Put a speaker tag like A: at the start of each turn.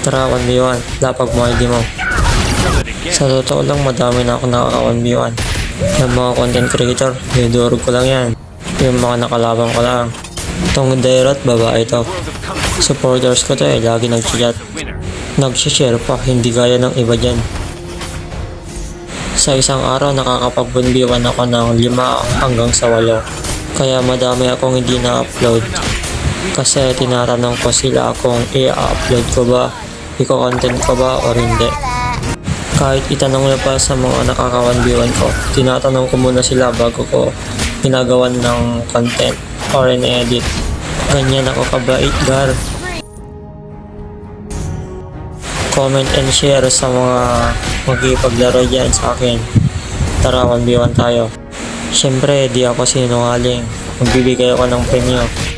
A: Tara, 1v1. Lapag mo ID mo. Sa totoo lang, madami na ako nakaka-1v1. Yung mga content creator, dinudurog ko lang yan. Yung mga nakalabang ko lang. Itong Dairot, babae ito. Supporters ko to lagi nag-chat. Nag-share pa, hindi gaya ng iba dyan. Sa isang araw, nakakapag-1v1 ako ng 5 hanggang sa 8. Kaya madami akong hindi na-upload. Kasi tinatanong ko sila kung i-upload ko ba, i-content ko ba o hindi. Kahit itanong na pa sa mga nakaka-1v1 ko, tinatanong ko muna sila bago ko ginagawan ng content or in-edit. Ganyan ako kabait, gar. Comment and share sa mga magkipaglaro dyan sa akin. Tara, 1v1 tayo. Siyempre, di ako sinungaling. Magbibigay ako ng premyo.